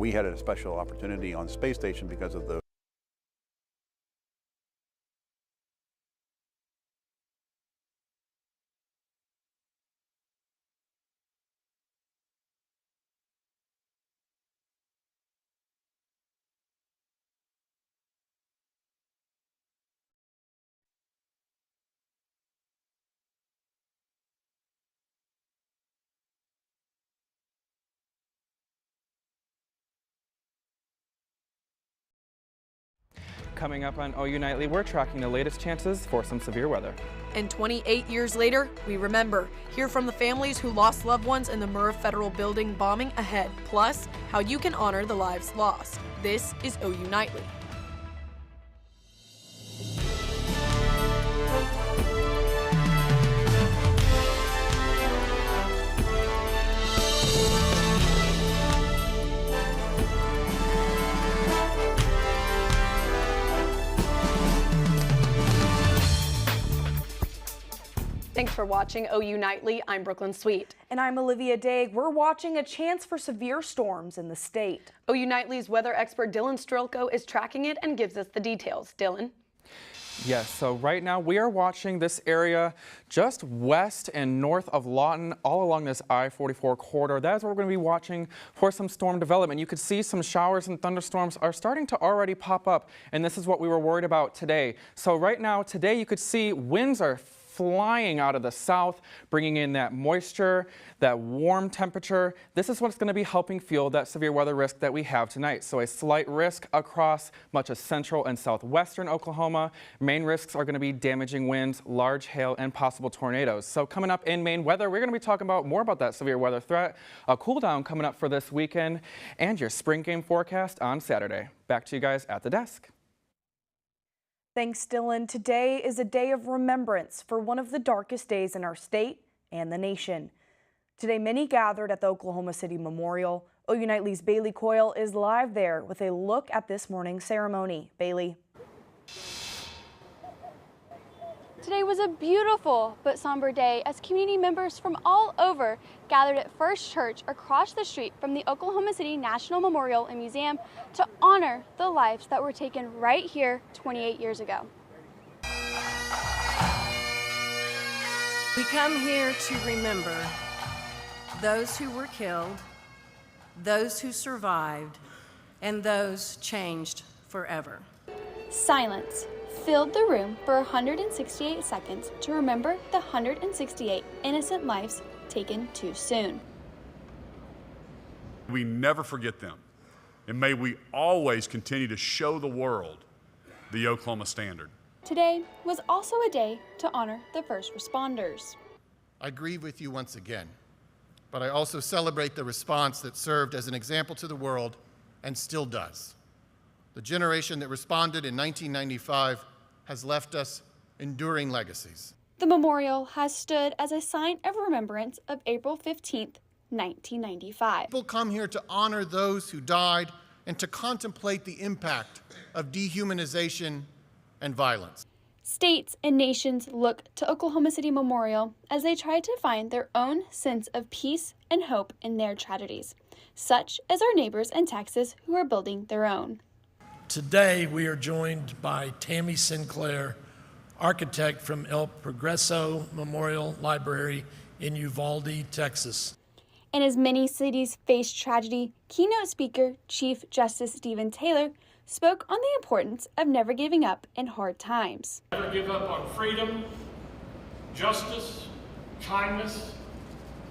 we had a special opportunity on the space station because of the Coming up on OU Nightly, we're tracking the latest chances for some severe weather. And 28 years later, we remember. Hear from the families who lost loved ones in the Murrah Federal Building bombing ahead, plus how you can honor the lives lost. This is OU Nightly. Thanks for watching OU Nightly. I'm Brooklyn Sweet. And I'm Olivia Daig. We're watching a chance for severe storms in the state. OU Nightly's weather expert Dylan Strelko is tracking it and gives us the details. Dylan? Yes, so right now we are watching this area just west and north of Lawton, all along this I-44 corridor. That is where we're going to be watching for some storm development. You could see some showers and thunderstorms are starting to already pop up, and this is what we were worried about today. So right now, today you could see winds are flying out of the south, bringing in that moisture, that warm temperature. This is what's going to be helping fuel that severe weather risk that we have tonight. So a slight risk across much of central and southwestern Oklahoma. Main risks are going to be damaging winds, large hail, and possible tornadoes. So coming up in Maine weather, we're going to be talking about more about that severe weather threat, a cool down coming up for this weekend, and your spring game forecast on Saturday. Back to you guys at the desk. Thanks, Dylan. Today is a day of remembrance for one of the darkest days in our state and the nation. Today, many gathered at the Oklahoma City Memorial. OU Nightly's Bailey Coyle is live there with a look at this morning's ceremony. Bailey. Today was a beautiful but somber day as community members from all over gathered at First Church across the street from the Oklahoma City National Memorial and Museum to honor the lives that were taken right here 28 years ago. We come here to remember those who were killed, those who survived, and those changed forever. Silence filled the room for 168 seconds to remember the 168 innocent lives taken too soon. We never forget them, and may we always continue to show the world the Oklahoma standard. Today was also a day to honor the first responders. I grieve with you once again, but I also celebrate the response that served as an example to the world and still does. The generation that responded in 1995 has left us enduring legacies. The memorial has stood as a sign of remembrance of April 15th, 1995. People come here to honor those who died and to contemplate the impact of dehumanization and violence. States and nations look to Oklahoma City Memorial as they try to find their own sense of peace and hope in their tragedies, such as our neighbors in Texas who are building their own. Today, we are joined by Tammy Sinclair, architect from El Progreso Memorial Library in Uvalde, Texas. And as many cities face tragedy, keynote speaker Chief Justice Stephen Taylor spoke on the importance of never giving up in hard times. Never give up on freedom, justice, kindness,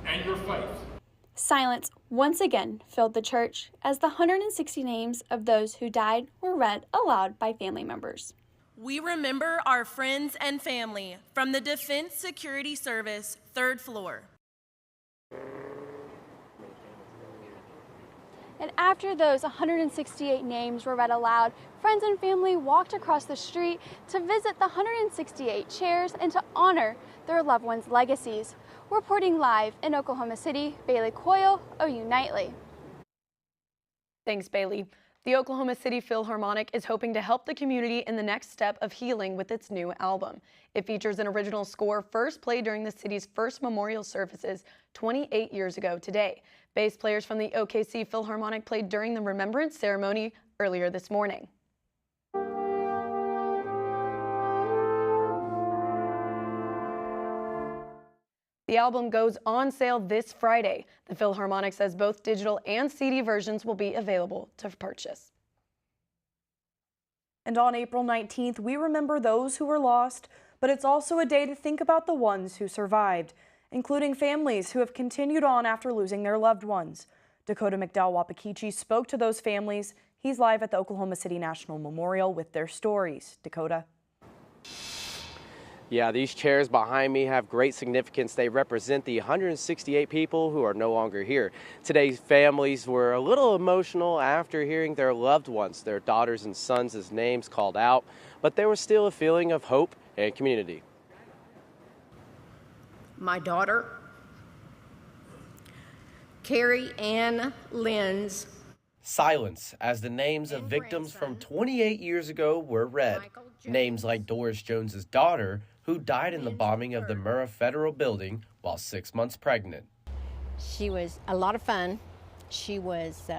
and your faith. Silence once again filled the church as the 160 names of those who died were read aloud by family members. We remember our friends and family from the Defense Security Service, 3rd floor. And after those 168 names were read aloud, friends and family walked across the street to visit the 168 chairs and to honor their loved ones' legacies. Reporting live in Oklahoma City, Bailey Coyle, OU Nightly. Thanks, Bailey. The Oklahoma City Philharmonic is hoping to help the community in the next step of healing with its new album. It features an original score first played during the city's first memorial services 28 years ago today. Bass players from the OKC Philharmonic played during the remembrance ceremony earlier this morning. The album goes on sale this Friday. The Philharmonic says both digital and CD versions will be available to purchase. And on April 19th, we remember those who were lost, but it's also a day to think about the ones who survived, including families who have continued on after losing their loved ones. Dakota McDowell-Wapakichi spoke to those families. He's live at the Oklahoma City National Memorial with their stories. Dakota. Yeah, these chairs behind me have great significance. They represent the 168 people who are no longer here. Today's families were a little emotional after hearing their loved ones, their daughters and sons' names called out, but there was still a feeling of hope and community. My daughter, Carrie Ann Lenz. Silence as the names of victims from 28 years ago were read. Names like Doris Jones's daughter, who died in the bombing of the Murrah Federal Building while 6 months pregnant. She was a lot of fun. She was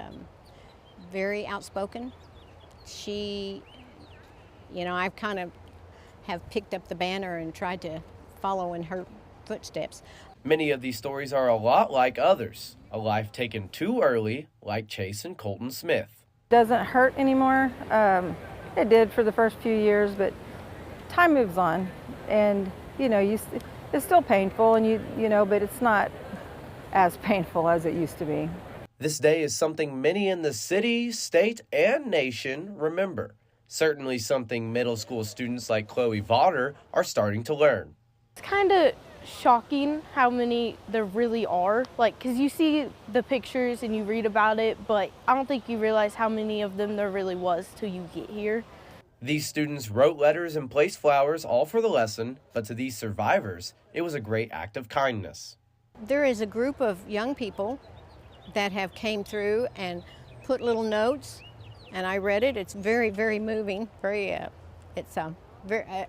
very outspoken. She, I kind of have picked up the banner and tried to follow in her footsteps. Many of these stories are a lot like others. A life taken too early, like Chase and Colton Smith. Doesn't hurt anymore. It did for the first few years, but time moves on, and it's still painful, and but it's not as painful as it used to be. This day is something many in the city, state, and nation remember. Certainly something middle school students like Chloe Vaughter are starting to learn. It's kind of shocking how many there really are, because you see the pictures and you read about it, but I don't think you realize how many of them there really was till you get here. These students wrote letters and placed flowers all for the lesson, but to these survivors, it was a great act of kindness. There is a group of young people that have came through and put little notes, and I read it. It's very, very moving. Very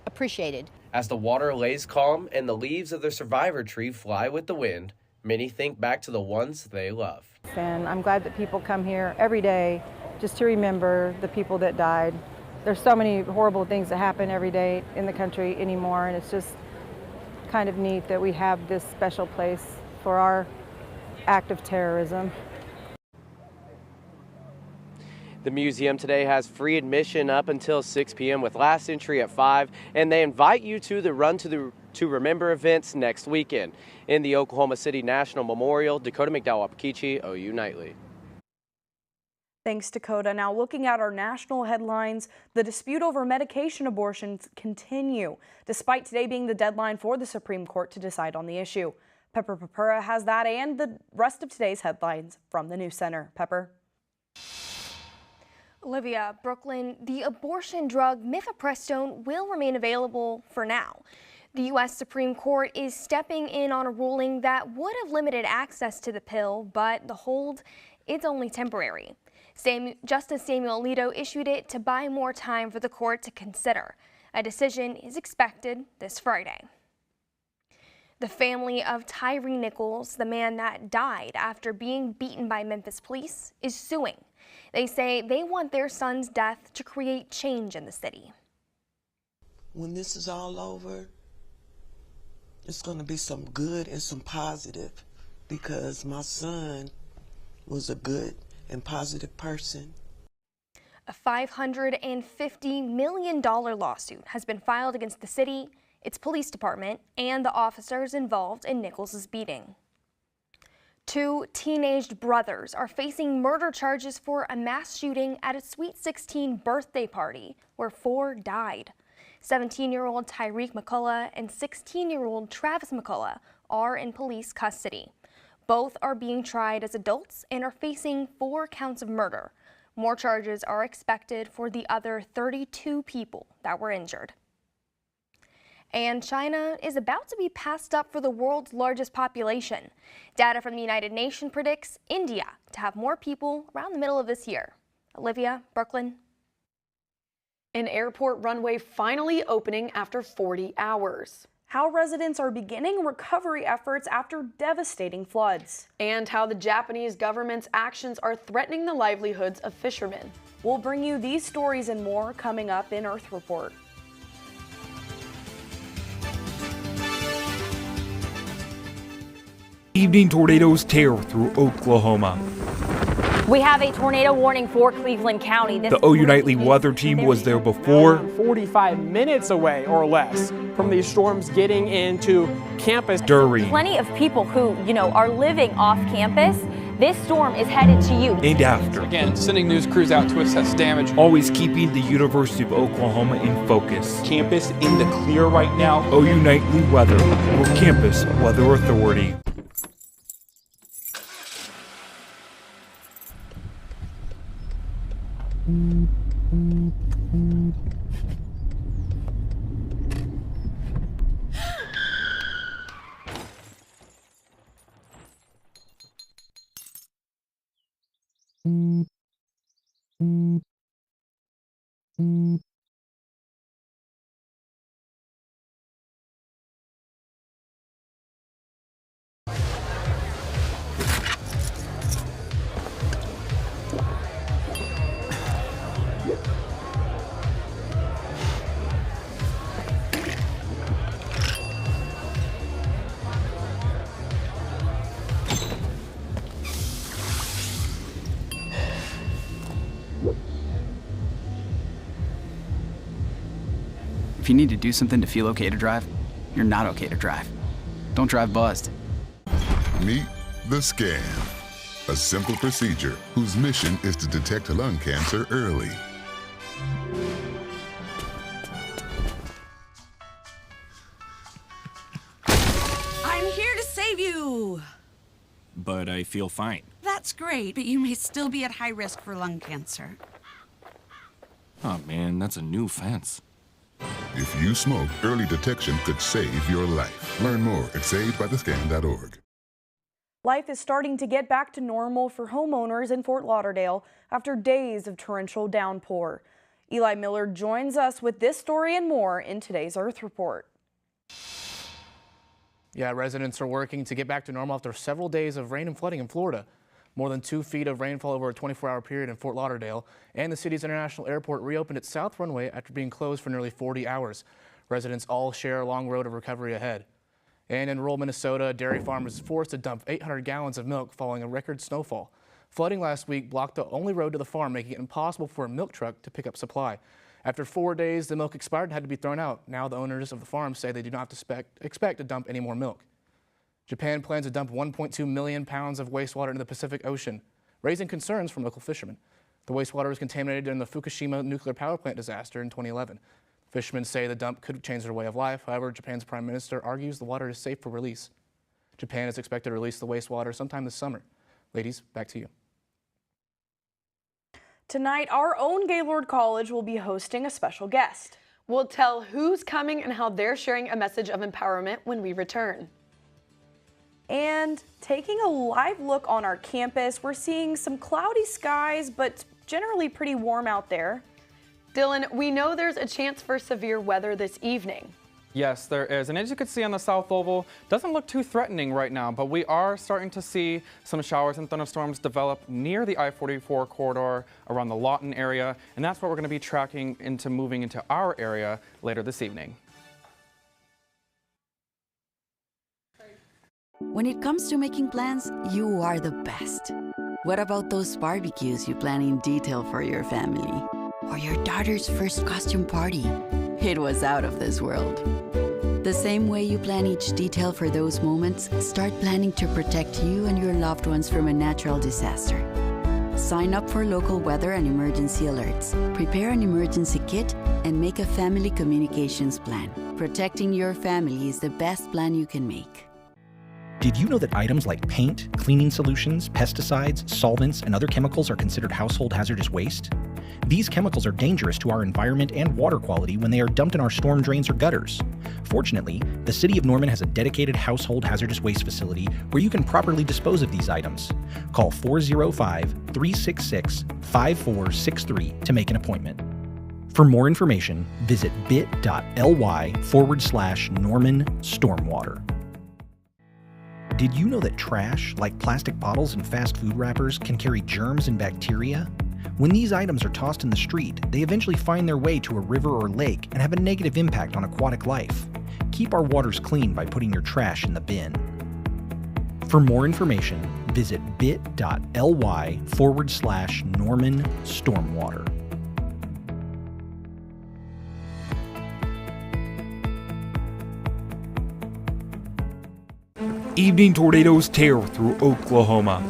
appreciated. As the water lays calm and the leaves of the survivor tree fly with the wind, many think back to the ones they love. And I'm glad that people come here every day just to remember the people that died. There's so many horrible things that happen every day in the country anymore, and it's just kind of neat that we have this special place for our act of terrorism. The museum today has free admission up until 6 p.m. with last entry at 5, and they invite you to the Run to Remember events next weekend. In the Oklahoma City National Memorial, Dakota McDowell-Wapakichi, OU Nightly. Thanks, Dakota. Now looking at our national headlines, the dispute over medication abortions continue, despite today being the deadline for the Supreme Court to decide on the issue. Pepper Papura has that and the rest of today's headlines from the News Center. Pepper. Olivia, Brooklyn, the abortion drug mifepristone will remain available for now. The U.S. Supreme Court is stepping in on a ruling that would have limited access to the pill, but the hold is only temporary. Justice Samuel Alito issued it to buy more time for the court to consider. A decision is expected this Friday. The family of Tyre Nichols, the man that died after being beaten by Memphis police, is suing. They say they want their son's death to create change in the city. When this is all over, it's going to be some good and some positive, because my son was a good and positive person. A $550 million lawsuit has been filed against the city, its police department, and the officers involved in Nichols' beating. 2 teenaged brothers are facing murder charges for a mass shooting at a Sweet 16 birthday party where 4 died. 17-year-old Tyreek McCullough and 16-year-old Travis McCullough are in police custody. Both are being tried as adults and are facing 4 counts of murder. More charges are expected for the other 32 people that were injured. And China is about to be passed up for the world's largest population. Data from the United Nations predicts India to have more people around the middle of this year. Olivia, Brooklyn. An airport runway finally opening after 40 hours. How residents are beginning recovery efforts after devastating floods. And how the Japanese government's actions are threatening the livelihoods of fishermen. We'll bring you these stories and more coming up in Earth Report. Evening tornadoes tear through Oklahoma. We have a tornado warning for Cleveland County. The OU Nightly weather team was there before. 45 minutes away or less from these storms getting into campus. During. Plenty of people who, are living off campus. This storm is headed to you. And after. Again, sending news crews out to assess damage. Always keeping the University of Oklahoma in focus. Campus in the clear right now. OU Nightly weather, your campus weather authority. If you need to do something to feel okay to drive, you're not okay to drive. Don't drive buzzed. Meet the Scan, a simple procedure whose mission is to detect lung cancer early. I'm here to save you. But I feel fine. That's great, but you may still be at high risk for lung cancer. Oh man, that's a new fence. If you smoke, early detection could save your life. Learn more at savedbythescan.org. Life is starting to get back to normal for homeowners in Fort Lauderdale after days of torrential downpour. Eli Miller joins us with this story and more in today's Earth Report. Yeah, residents are working to get back to normal after several days of rain and flooding in Florida. More than 2 feet of rainfall over a 24-hour period in Fort Lauderdale, and the city's international airport reopened its south runway after being closed for nearly 40 hours. Residents all share a long road of recovery ahead. And in rural Minnesota, a dairy farm was forced to dump 800 gallons of milk following a record snowfall. Flooding last week blocked the only road to the farm, making it impossible for a milk truck to pick up supply. After 4 days, the milk expired and had to be thrown out. Now the owners of the farm say they do not expect to dump any more milk. Japan plans to dump 1.2 million pounds of wastewater into the Pacific Ocean, raising concerns from local fishermen. The wastewater was contaminated during the Fukushima nuclear power plant disaster in 2011. Fishermen say the dump could change their way of life. However, Japan's prime minister argues the water is safe for release. Japan is expected to release the wastewater sometime this summer. Ladies, back to you. Tonight, our own Gaylord College will be hosting a special guest. We'll tell who's coming and how they're sharing a message of empowerment when we return. And taking a live look on our campus, we're seeing some cloudy skies, but generally pretty warm out there. Dylan, we know there's a chance for severe weather this evening. Yes, there is. And as you can see on the South Oval, doesn't look too threatening right now, but we are starting to see some showers and thunderstorms develop near the I-44 corridor around the Lawton area. And that's what we're going to be tracking into moving into our area later this evening. When it comes to making plans, you are the best. What about those barbecues you plan in detail for your family? Or your daughter's first costume party? It was out of this world. The same way you plan each detail for those moments, start planning to protect you and your loved ones from a natural disaster. Sign up for local weather and emergency alerts. Prepare an emergency kit and make a family communications plan. Protecting your family is the best plan you can make. Did you know that items like paint, cleaning solutions, pesticides, solvents, and other chemicals are considered household hazardous waste? These chemicals are dangerous to our environment and water quality when they are dumped in our storm drains or gutters. Fortunately, the City of Norman has a dedicated household hazardous waste facility where you can properly dispose of these items. Call 405-366-5463 to make an appointment. For more information, visit bit.ly/Norman Stormwater. Did you know that trash, like plastic bottles and fast food wrappers, can carry germs and bacteria? When these items are tossed in the street, they eventually find their way to a river or lake and have a negative impact on aquatic life. Keep our waters clean by putting your trash in the bin. For more information, visit bit.ly/Norman Stormwater. Evening tornadoes tear through Oklahoma.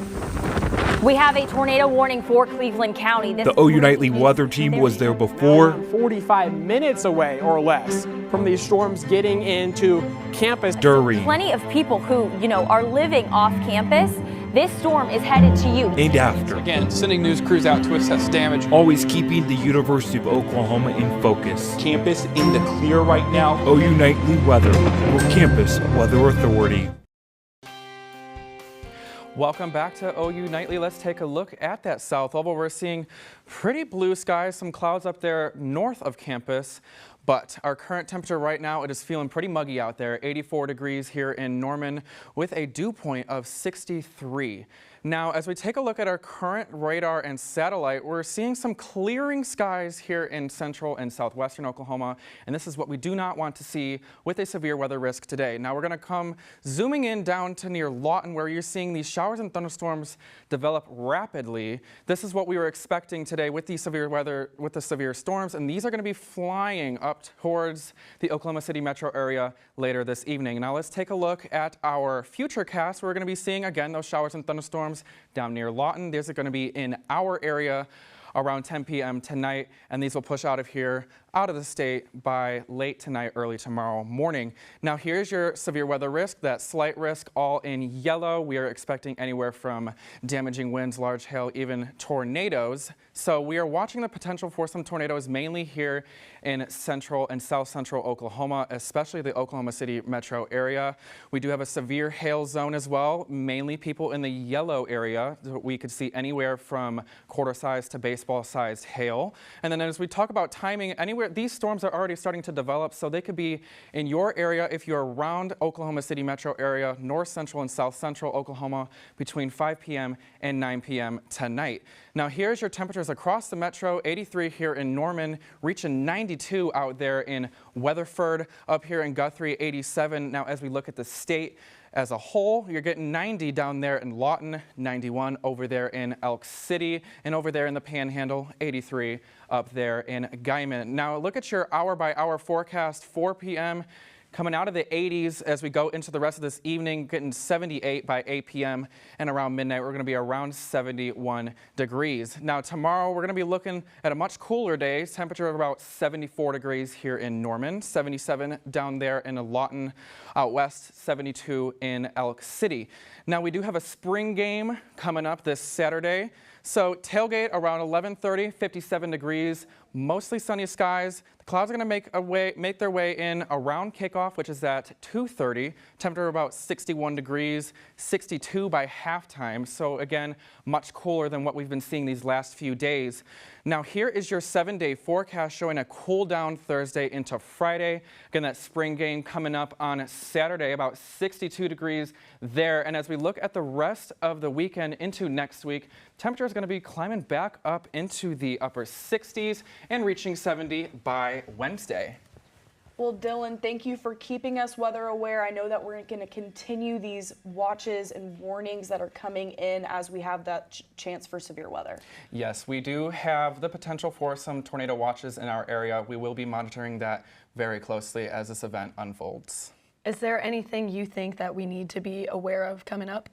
We have a tornado warning for Cleveland County. The OU Nightly weather team was there before. 45 minutes away or less from these storms getting into campus. During. Plenty of people who, are living off campus. This storm is headed to you. And after. Again, sending news crews out to assess damage. Always keeping the University of Oklahoma in focus. Campus in the clear right now. OU Nightly weather for Campus Weather Authority. Welcome back to OU Nightly. Let's take a look at that south level. We're seeing pretty blue skies, some clouds up there north of campus. But our current temperature right now, it is feeling pretty muggy out there, 84 degrees here in Norman with a dew point of 63. Now, as we take a look at our current radar and satellite, we're seeing some clearing skies here in central and southwestern Oklahoma, and this is what we do not want to see with a severe weather risk today. Now, we're going to come zooming in down to near Lawton, where you're seeing these showers and thunderstorms develop rapidly. This is what we were expecting today with the severe weather, with the severe storms, and these are going to be flying up towards the Oklahoma City metro area later this evening. Now, let's take a look at our future cast. We're going to be seeing, again, those showers and thunderstorms down near Lawton. These are going to be in our area around 10 p.m. tonight, and these will push out of here, out of the state by late tonight, early tomorrow morning. Now, here's your severe weather risk, that slight risk, all in yellow. We are expecting anywhere from damaging winds, large hail, even tornadoes. So we are watching the potential for some tornadoes mainly here in central and south central Oklahoma, especially the Oklahoma City metro area. We do have a severe hail zone as well, mainly people in the yellow area. We could see anywhere from quarter-sized to baseball-sized hail. And then as we talk about timing, anywhere, these storms are already starting to develop, so they could be in your area if you're around Oklahoma City metro area, north central and south central Oklahoma between 5 p.m. and 9 p.m. tonight. Now, here's your temperatures across the metro, 83 here in Norman, reaching 92 out there in Weatherford, up here in Guthrie, 87. Now, as we look at the state as a whole, you're getting 90 down there in Lawton, 91 over there in Elk City, and over there in the Panhandle, 83 up there in Guyman. Now, look at your hour-by-hour forecast, 4 p.m. coming out of the 80s as we go into the rest of this evening, getting 78 by 8 p.m. and around midnight, we're going to be around 71 degrees. Now, tomorrow, we're going to be looking at a much cooler day, temperature of about 74 degrees here in Norman, 77 down there in Lawton, out west, 72 in Elk City. Now, we do have a spring game coming up this Saturday. So tailgate around 11:30, 57 degrees, mostly sunny skies. The clouds are going to make their way in around kickoff, which is at 2:30. Temperature about 61 degrees, 62 by halftime. So again, much cooler than what we've been seeing these last few days. Now here is your 7-day forecast showing a cool down Thursday into Friday. Again, that spring game coming up on Saturday, about 62 degrees there. And as we look at the rest of the weekend into next week, temperature is going to be climbing back up into the upper 60s and reaching 70 by Wednesday. Well, Dylan, thank you for keeping us weather aware. I know that we're going to continue these watches and warnings that are coming in as we have that chance for severe weather. Yes, we do have the potential for some tornado watches in our area. We will be monitoring that very closely as this event unfolds. Is there anything you think that we need to be aware of coming up?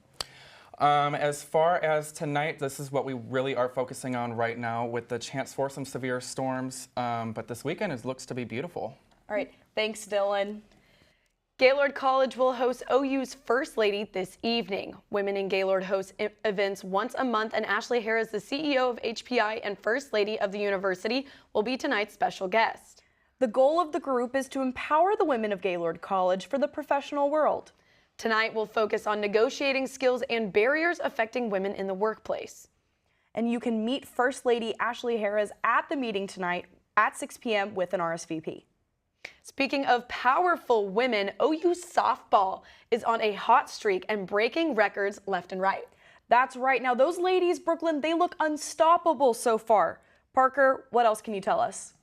As far as tonight, this is what we really are focusing on right now with the chance for some severe storms. But this weekend looks to be beautiful. All right. Thanks, Dylan. Gaylord College will host OU's First Lady this evening. Women in Gaylord host events once a month, and Ashley Harris, the CEO of HPI and First Lady of the university, will be tonight's special guest. The goal of the group is to empower the women of Gaylord College for the professional world. Tonight we'll focus on negotiating skills and barriers affecting women in the workplace. And you can meet First Lady Ashley Harris at the meeting tonight at 6 p.m. with an RSVP. Speaking of powerful women, OU softball is on a hot streak and breaking records left and right. That's right. Now, those ladies, Brooklyn, they look unstoppable so far. Parker, what else can you tell us?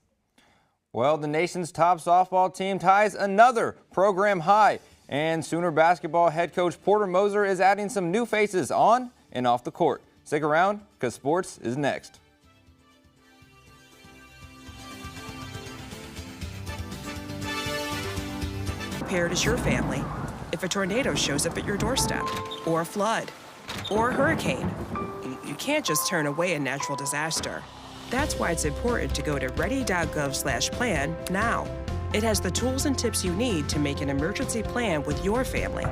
Well, the nation's top softball team ties another program high, and Sooner basketball head coach Porter Moser is adding some new faces on and off the court. Stick around, because sports is next. Prepared as your family if a tornado shows up at your doorstep, or a flood, or a hurricane. You can't just turn away a natural disaster. That's why it's important to go to ready.gov/plan now. It has the tools and tips you need to make an emergency plan with your family.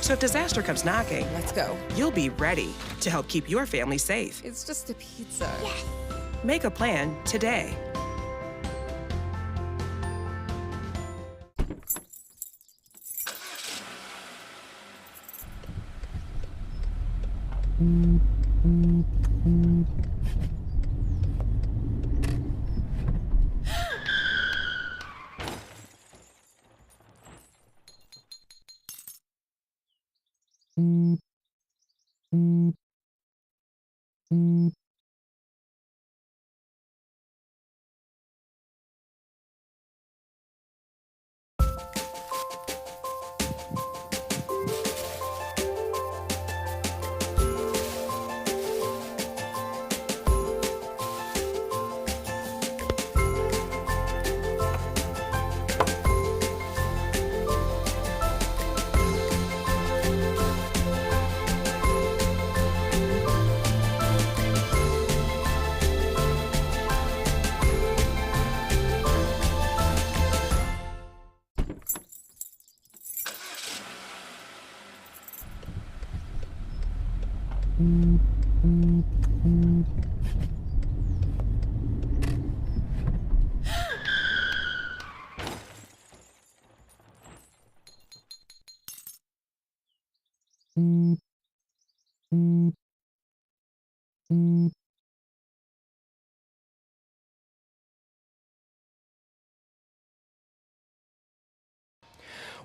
So if disaster comes knocking, let's go. You'll be ready to help keep your family safe. It's just a pizza. Yes. Make a plan today.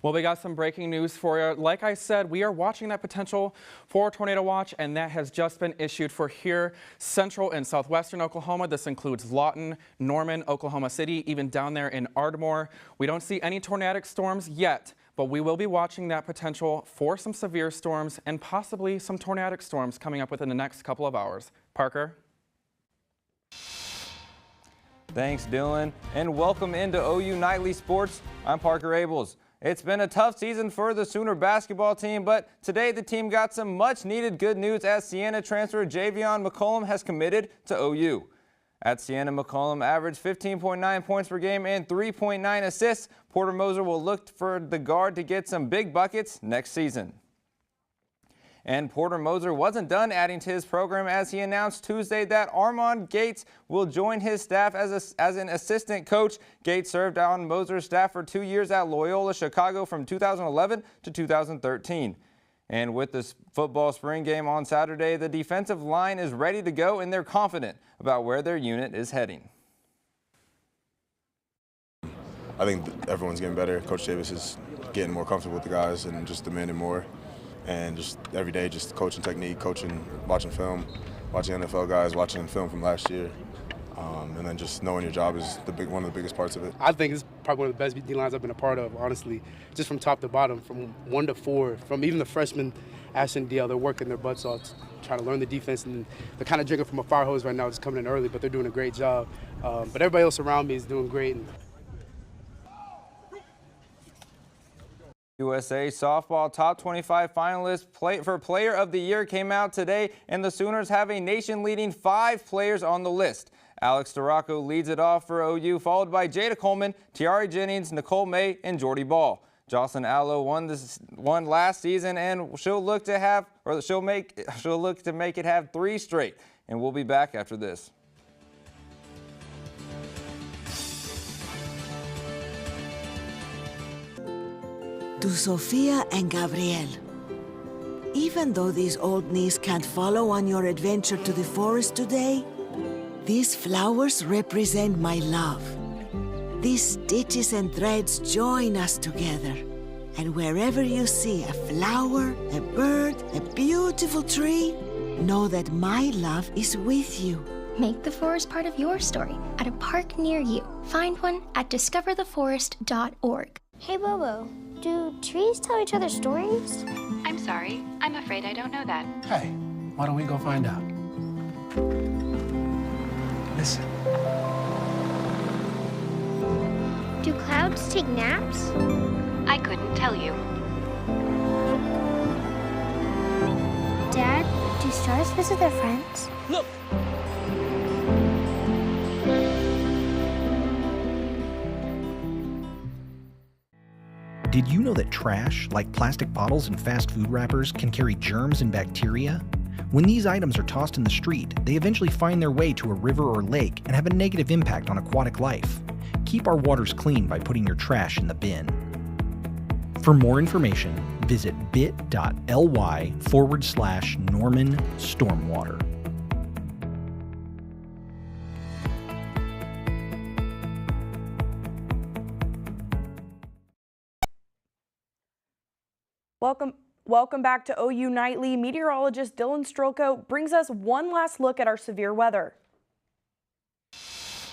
Well, we got some breaking news for you. Like I said, we are watching that potential for a tornado watch, and that has just been issued for here, central and southwestern Oklahoma. This includes Lawton, Norman, Oklahoma City, even down there in Ardmore. We don't see any tornadic storms yet, but we will be watching that potential for some severe storms and possibly some tornadic storms coming up within the next couple of hours. Parker? Thanks, Dylan, and welcome into OU Nightly Sports. I'm Parker Abels. It's been a tough season for the Sooner basketball team, but today the team got some much-needed good news as Siena transfer Javion McCollum has committed to OU. At Siena, McCollum averaged 15.9 points per game and 3.9 assists. Porter Moser will look for the guard to get some big buckets next season. And Porter Moser wasn't done adding to his program as he announced Tuesday that Armand Gates will join his staff as an assistant coach. Gates served on Moser's staff for 2 years at Loyola Chicago from 2011 to 2013. And with this football spring game on Saturday, the defensive line is ready to go and they're confident about where their unit is heading. I think everyone's getting better. Coach Davis is getting more comfortable with the guys and just demanding more. And just every day, just coaching technique, coaching, watching film, watching NFL guys, watching film from last year. And then just knowing your job is one of the biggest parts of it. I think it's probably one of the best D-lines I've been a part of, honestly, just from top to bottom, from 1 to 4, from even the freshmen, Ashton and DL, they're working their butts off, trying to learn the defense, and they're kind of drinking from a fire hose right now, just coming in early, but they're doing a great job. But everybody else around me is doing great. USA softball top 25 finalists for Player of the Year came out today, and the Sooners have a nation-leading 5 players on the list. Alex Duraco leads it off for OU, followed by Jada Coleman, Tiari Jennings, Nicole May, and Jordy Ball. Jocelyn Allo won last season, and she'll look to make it have 3 straight. And we'll be back after this. To Sofia and Gabriel. Even though these old knees can't follow on your adventure to the forest today, these flowers represent my love. These stitches and threads join us together. And wherever you see a flower, a bird, a beautiful tree, know that my love is with you. Make the forest part of your story at a park near you. Find one at discovertheforest.org. Hey Bobo, do trees tell each other stories? I'm sorry, I'm afraid I don't know that. Hey, why don't we go find out? Listen. Do clouds take naps? I couldn't tell you. Dad, do stars visit their friends? Look! Did you know that trash, like plastic bottles and fast food wrappers, can carry germs and bacteria? When these items are tossed in the street, they eventually find their way to a river or lake and have a negative impact on aquatic life. Keep our waters clean by putting your trash in the bin. For more information, visit bit.ly/Norman Stormwater. Welcome back to OU Nightly. Meteorologist Dylan Strelko brings us one last look at our severe weather.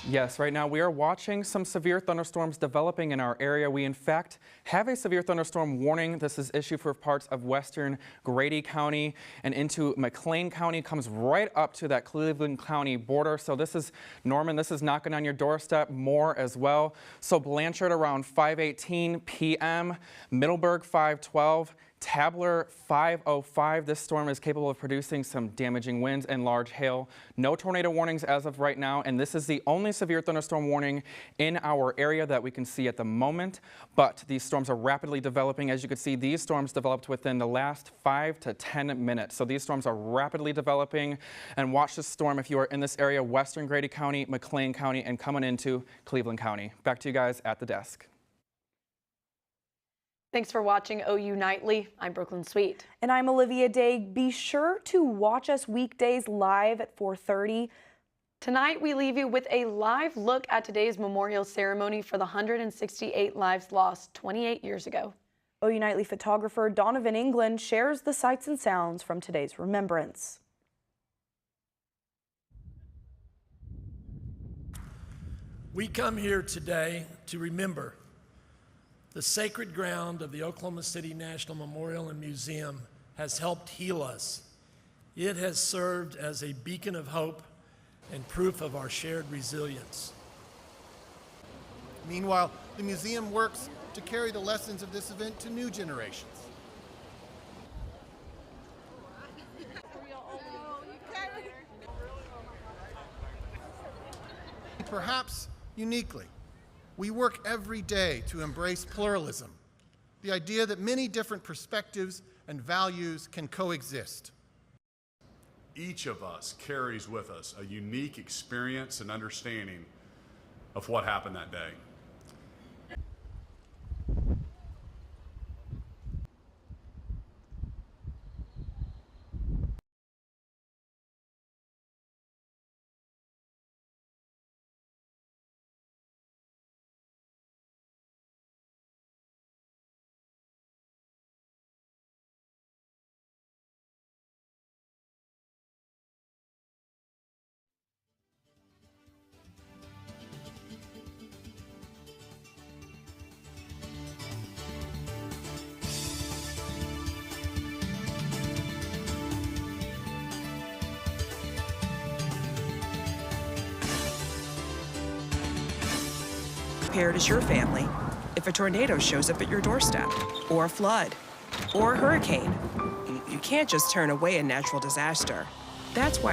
Yes, right now we are watching some severe thunderstorms developing in our area. We in fact have a severe thunderstorm warning. This is issued for parts of western Grady County and into McLean County. Comes right up to that Cleveland County border. So this is Norman, this is knocking on your doorstep more as well. So Blanchard around 5:18 p.m., Middleburg 5:12, Tabler 5:05. This storm is capable of producing some damaging winds and large hail. No tornado warnings as of right now, and this is the only severe thunderstorm warning in our area that we can see at the moment. But these storms are rapidly developing. As you can see, these storms developed within the last 5 to 10 minutes. So these storms are rapidly developing. And watch this storm if you are in this area, western Grady County, McLean County, and coming into Cleveland County. Back to you guys at the desk. Thanks for watching OU Nightly. I'm Brooklyn Sweet. And I'm Olivia Day. Be sure to watch us weekdays live at 4:30. Tonight, we leave you with a live look at today's memorial ceremony for the 168 lives lost 28 years ago. OU Nightly photographer Donovan England shares the sights and sounds from today's remembrance. We come here today to remember the sacred ground of the Oklahoma City National Memorial and Museum has helped heal us. It has served as a beacon of hope and proof of our shared resilience. Meanwhile, the museum works to carry the lessons of this event to new generations. Perhaps uniquely, we work every day to embrace pluralism, the idea that many different perspectives and values can coexist. Each of us carries with us a unique experience and understanding of what happened that day. Prepared as your family if a tornado shows up at your doorstep, or a flood, or a hurricane. You can't just turn away a natural disaster. That's why